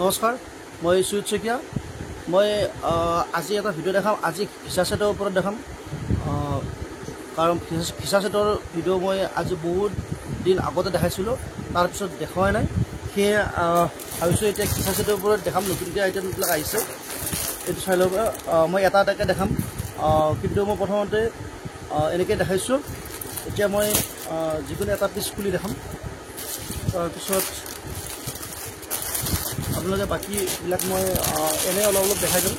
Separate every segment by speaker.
Speaker 1: নমস্কাৰ, মই সুজিত শইকীয়া। মই আজি এটা ভিডিঅ' দেখাম। আজি ঘিচা ছেটৰ ওপৰত দেখাম। কাৰণ ঘিচা ছেটৰ ভিডিঅ' মই আজি বহুত দিন আগতে দেখাইছিলোঁ, তাৰপিছত দেখুৱাই নাই। সেয়ে ভাবিছোঁ এতিয়া ঘিচা ছেটৰ ওপৰত দেখাম। নতুনকৈ আইটেমবিলাক আহিছে, এইটো চাই ল'ব। মই এটা এটাকৈ দেখাম, কিন্তু মই প্ৰথমতে এনেকৈ দেখাইছোঁ। এতিয়া মই যিকোনো এটা পিচ খুলি দেখাম, তাৰপিছত আপোনালোকে বাকীবিলাক মই এনেই অলপ অলপ দেখাই দিম।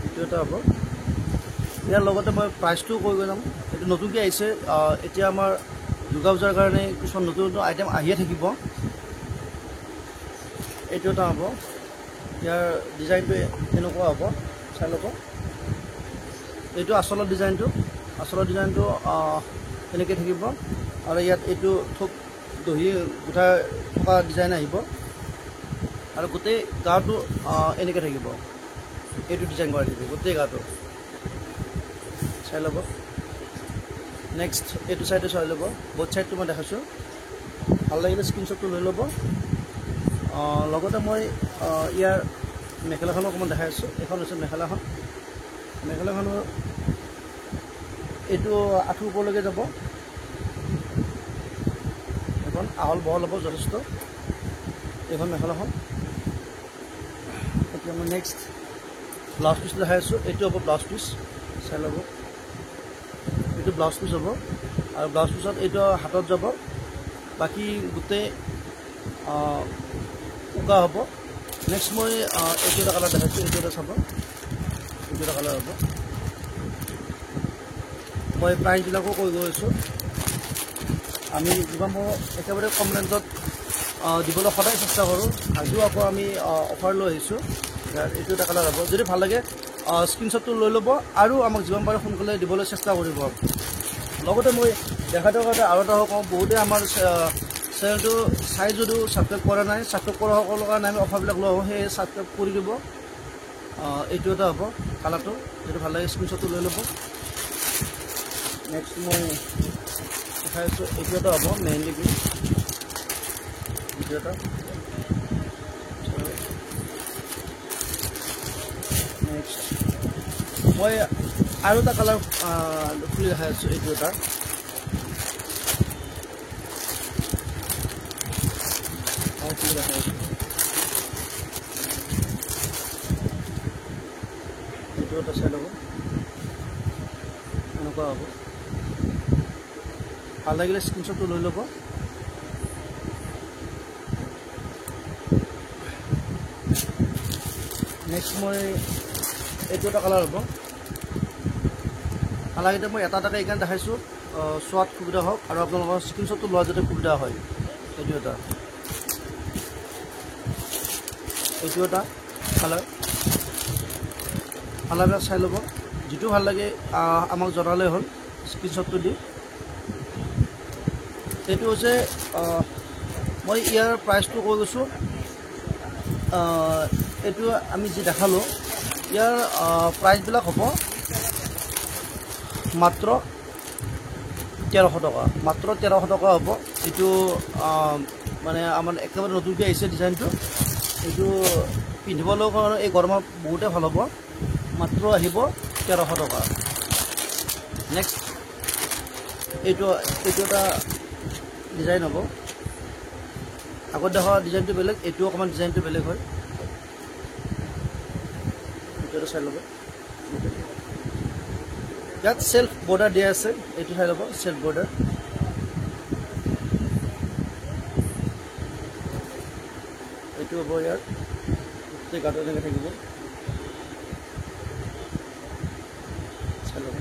Speaker 1: এইটো এটা হ'ব। ইয়াৰ লগতে মই প্ৰাইচটোও কৈ যাম। এইটো নতুনকৈ আহিছে। এতিয়া আমাৰ দুৰ্গা পূজাৰ কাৰণে কিছুমান নতুন নতুন আইটেম আহিয়ে থাকিব। এইটো এটা হ'ব। ইয়াৰ ডিজাইনটো এনেকুৱা হ'ব, চাই ল'ব। এইটো আচলৰ ডিজাইনটো এনেকৈ থাকিব। আৰু ইয়াত এইটো থোক দহি গোঠা থকা ডিজাইন আহিব, আৰু গোটেই গাটো এনেকৈ থাকিব। এইটো ডিজাইন কৰা থাকিব গোটেই গাটো, চাই ল'ব। নেক্সট এইটো চাইডে চাই ল'ব। বহুত চাইডটো মই দেখাইছোঁ। ভাল লাগিলে স্ক্ৰীনশ্বটটো লৈ ল'ব। লগতে মই ইয়াৰ মেখেলাখনো অকণমান দেখাই আছোঁ। এইখন হৈছে মেখেলাখনৰ এইটো আঁঠুৰ ওপৰলৈকে যাব। এখন আহল বহল হ'ব যথেষ্ট এইখন মেখেলাখন। এতিয়া মই নেক্সট ব্লাউজ পিচ দেখাই আছোঁ। এইটো হ'ব ব্লাউজ পিচ, চাই ল'ব। এইটো ব্লাউজ পিচ হ'ব, আৰু ব্লাউজ পিচত এইটো হাতত যাব। বাকী গোটেই উকা হ'ব। নেক্সট মই এইটো এটা কালাৰ দেখাইছোঁ। এইটো এটা চাব, এইটো এটা কালাৰ হ'ব। মই প্ৰাইচবিলাকো কৈ গৈছোঁ। আমি যিমান পাৰোঁ একেবাৰে কম ৰেঞ্জত দিবলৈ সদায় চেষ্টা কৰোঁ। আজিও আকৌ আমি অফাৰ লৈ আহিছোঁ। এইটো এটা কালাৰ হ'ব। যদি ভাল লাগে স্ক্ৰীনশ্বটটো লৈ ল'ব, আৰু আমাক যিমান পাৰে সোনকালে দিবলৈ চেষ্টা কৰিব। লগতে মই দেখাই থকাৰ কাৰণে আৰু এটা কওঁ, বহুতে আমাৰ চেনেলটো চাই যদিও ছাবস্ক্ৰাইব কৰা নাই। ছাবস্ক্ৰাইব কৰা সকলৰ কাৰণে আমি অফাৰবিলাক লৈ আহোঁ, সেয়ে ছাবস্ক্ৰাইব কৰি দিব। এইটো এটা হ'ব কালাৰটো। যদি ভাল লাগে স্ক্ৰীনশ্বটটো লৈ ল'ব। নেক্সট মই দেখাই আছোঁ। এইটো এটা হ'ব মেহেন্দি গ্ৰীণ, এইটো এটা। নেক্সট মই আৰু এটা কালাৰ খুলি দেখাই আছোঁ। এইটো এটা খুলি দেখাই আছোঁ। এইটো এটা চাই ল'ব, এনেকুৱা হ'ব। ভাল লাগিলে স্ক্ৰীনশ্বটটো লৈ ল'ব। নেক্সট মই এইটো এটা কালাৰ হ'ব। কালাৰকেইটা মই এটা এটাকৈ এইকাৰণে দেখাইছোঁ, চোৱাত সুবিধা হওক আৰু আপোনালোকৰ স্ক্ৰীনশ্বটটো লোৱা যাতে সুবিধা হয়। এইটো এটা কালাৰবিলাক চাই ল'ব। যিটো ভাল লাগে আমাক জনালেই হ'ল স্ক্ৰীনশ্বটটো দি। এইটো হৈছে মই ইয়াৰ প্ৰাইচটো কৈ গৈছোঁ। এইটো আমি যি দেখালোঁ, ইয়াৰ প্ৰাইচবিলাক হ'ব মাত্ৰ 1300 টকা। মাত্ৰ 1300 টকা হ'ব। এইটো মানে আমাৰ একেবাৰে নতুনকৈ আহিছে ডিজাইনটো। এইটো পিন্ধিবলৈও কাৰণে এই গৰমত বহুতে ভাল হ'ব। মাত্ৰ আহিব 1300 টকা। নেক্সট এইটো এটা ডিজাইন হ'ব। আগত দেখা ডিজাইনটো বেলেগ, এইটো অকণমান ডিজাইনটো বেলেগ হয়। এইটো এটা চাই ল'ব। ইয়াত চেল্ফ বৰ্ডাৰ দিয়া আছে, এইটো চাই ল'ব। চেল্ফ বৰ্ডাৰ এইটো হ'ব। ইয়াৰ গোটেই গাটো এনেকৈ থাকিব, চাই ল'ব।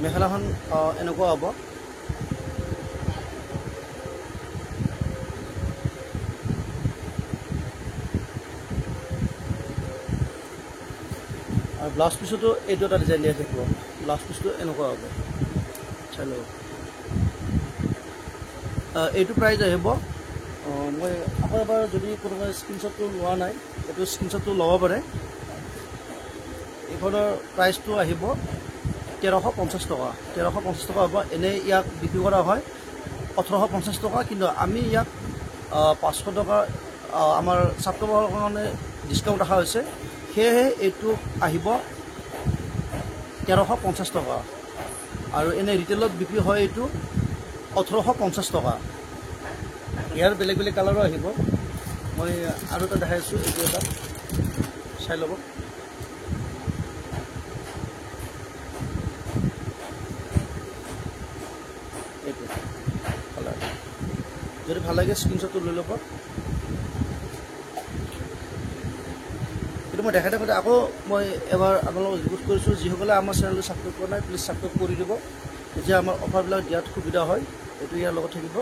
Speaker 1: মেখেলাখন এনেকুৱা হ'ব। আৰু ব্লাউজ পিছতো এইটো এটা ডিজাইন দিয়া থাকিব। ব্লাউজ পিচটো এনেকুৱা হ'ব, চাই ল'ব। এইটো প্ৰাইচ আহিব মই আকৌ এবাৰ যদি কোনোবাই স্ক্ৰীনশ্বটটো লোৱা নাই এইটো স্ক্ৰীনশ্বটটো ল'ব পাৰে। এইখনৰ প্ৰাইচটো আহিব 1350 টকা। 1350 টকা হ'ব। এনেই ইয়াক বিক্ৰী কৰা হয় 1850 টকা, কিন্তু আমি ইয়াক 500 টকা আমাৰ ছাবস্ক্ৰাইবাৰৰ কাৰণে ডিছকাউণ্ট ৰখা হৈছে। সেয়েহে এইটো আহিব 1350 টকা, আৰু এনে ৰিটেইলত বিক্ৰী হয় এইটো 1850 টকা। ইয়াৰ বেলেগ বেলেগ কালাৰো আহিব। মই আৰু এটা দেখাই আছোঁ, এইটো এটা চাই ল'ব। এইটো কালাৰ যদি ভাল লাগে স্ক্ৰীনশ্বটটো লৈ ল'ব। কিন্তু মই দেখাই থাকোঁতে আকৌ মই এবাৰ আপোনালোকক ৰিকুৱেষ্ট কৰিছোঁ, যিসকলে আমাৰ চেনেলটো ছাবস্ক্ৰাইব কৰা নাই প্লিজ ছাবস্ক্ৰাইব কৰি দিব, তেতিয়া আমাৰ অফাৰবিলাক দিয়াত সুবিধা হয়। এইটো ইয়াৰ লগত থাকিব।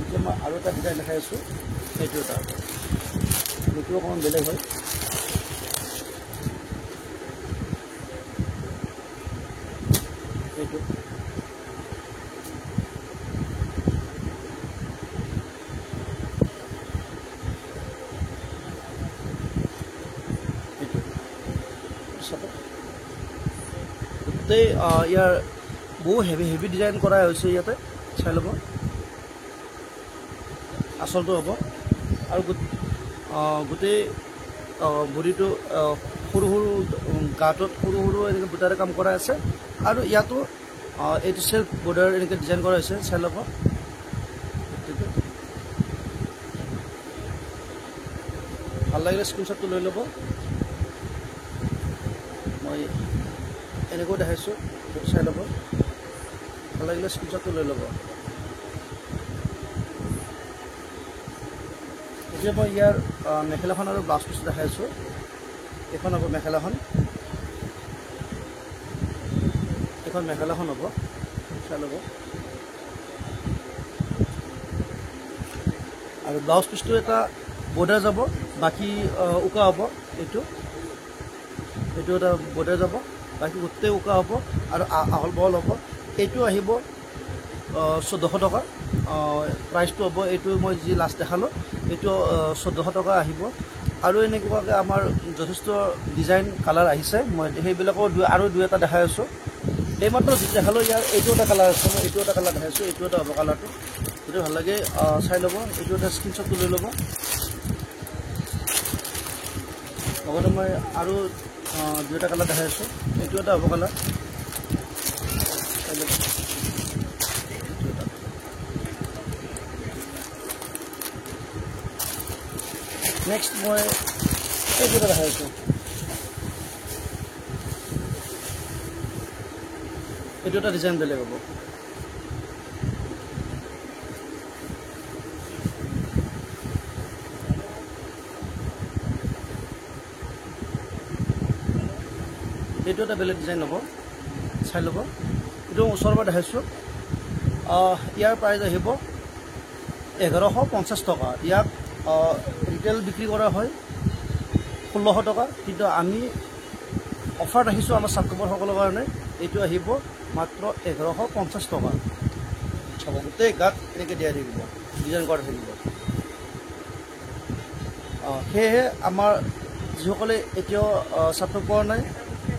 Speaker 1: এতিয়া মই আৰু এটা ডিজাইন দেখাই আছোঁ, এইটো এটা এইটো অকণমান বেলেগ হয়। এইটো গোটেই ইয়াৰ বহু হেভি ডিজাইন কৰা হৈছে ইয়াতে, চাই ল'ব। আচলটো হ'ব, আৰু গোটেই বডিটো সৰু সৰু গাঁতত সৰু সৰু এনেকৈ বুটাৰে কাম কৰা আছে, আৰু ইয়াতো এইটো চেল্ফ বৰ্ডাৰ এনেকৈ ডিজাইন কৰা হৈছে, চাই ল'ব। ভাল লাগিলে স্ক্ৰীনশ্বটটো লৈ ল'ব। মই এনেকৈ দেখাইছোঁ, চাই ল'ব। ভাল লাগিলে স্ক্ৰীনশ্বটটো লৈ ল'ব। এতিয়া মই ইয়াৰ মেখেলাখন আৰু ব্লাউজ পিচ দেখাইছোঁ। এইখন হ'ব মেখেলাখন, এইখন মেখেলাখন হ'ব, চাই ল'ব। আৰু ব্লাউজ পিচটো এটা বৰ্ডাৰ যাব, বাকী উকা হ'ব। এইটো এটা বৰ্ডাৰ যাব, বাকী গোটেই উকা হ'ব আৰু আহল বহল হ'ব। এইটো আহিব 1400 টকা প্ৰাইচটো হ'ব। এইটো মই যি লাষ্ট দেখালোঁ এইটো 1400 টকা আহিব। আৰু এনেকুৱাকৈ আমাৰ যথেষ্ট ডিজাইন কালাৰ আহিছে, মই সেইবিলাকো আৰু দুই এটা দেখাই আছোঁ। এইমাত্ৰ যি দেখালোঁ ইয়াৰ এইটো এটা কালাৰ আছে, মই এইটো এটা কালাৰ দেখাইছোঁ। এইটো এটা হ'ব কালাৰটো, যদি ভাল লাগে চাই ল'ব। এইটো এটা স্ক্ৰীনশ্বটটো লৈ ল'ব। লগতে মই আৰু দুই এটা কালাৰ দেখাই আছোঁ। এইটো এটা হ'ব কালাৰ, চাই ল'ব। নেক্সট মই এইটো এটা দেখাই আছোঁ। এইটো এটা ডিজাইন বেলেগ হ'ব। এইটো এটা বেলেগ ডিজাইন হ'ব, চাই ল'ব। এইটো ওচৰৰ পৰা দেখাইছোঁ। ইয়াৰ প্ৰাইচ আহিব 1150 টকা। ইয়াক ৰিটেইল বিক্ৰী কৰা হয় 1600 টকা, কিন্তু আমি অফাৰ ৰাখিছোঁ আমাৰ ছাবস্ক্ৰাইবাৰসকলৰ কাৰণে। এইটো আহিব মাত্ৰ 1150 টকা। চাব, গোটেই গাত এনেকৈ দিয়াই থাকিব, ডিজাইন কৰা থাকিব। সেয়েহে আমাৰ যিসকলে এতিয়াও ছাবস্ক্ৰাইব কৰা নাই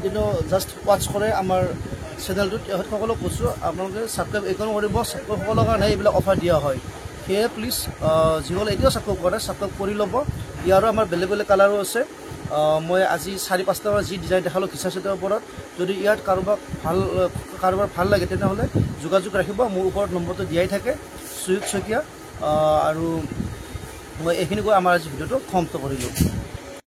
Speaker 1: কিন্তু জাষ্ট ৱাটচ কৰে আমাৰ চেনেলটোত, তেখেতসকলক কৈছোঁ আপোনালোকে ছাবস্ক্ৰাইব এইকাৰণে কৰিব, ছাবস্ক্ৰাইবসকলৰ কাৰণে এইবিলাক অফাৰ দিয়া হয়। সেয়ে প্লিজ যিসকলে এতিয়াও ছাবস্ক্ৰাইব কৰে ছাবস্ক্ৰাইব কৰি ল'ব। ইয়াৰো আমাৰ বেলেগ বেলেগ কালাৰো আছে। মই আজি 4-5টা যি ডিজাইন দেখালোঁ ঘিচা চেটৰ ওপৰত, যদি ইয়াত কাৰোবাৰ ভাল লাগে তেনেহ'লে যোগাযোগ ৰাখিব। মোৰ ওপৰত নম্বৰটো দিয়াই থাকে, সুয়োগ শইকীয়া। আৰু মই এইখিনি কৈ আমাৰ আজি ভিডিঅ'টো সমাপ্ত কৰিলোঁ।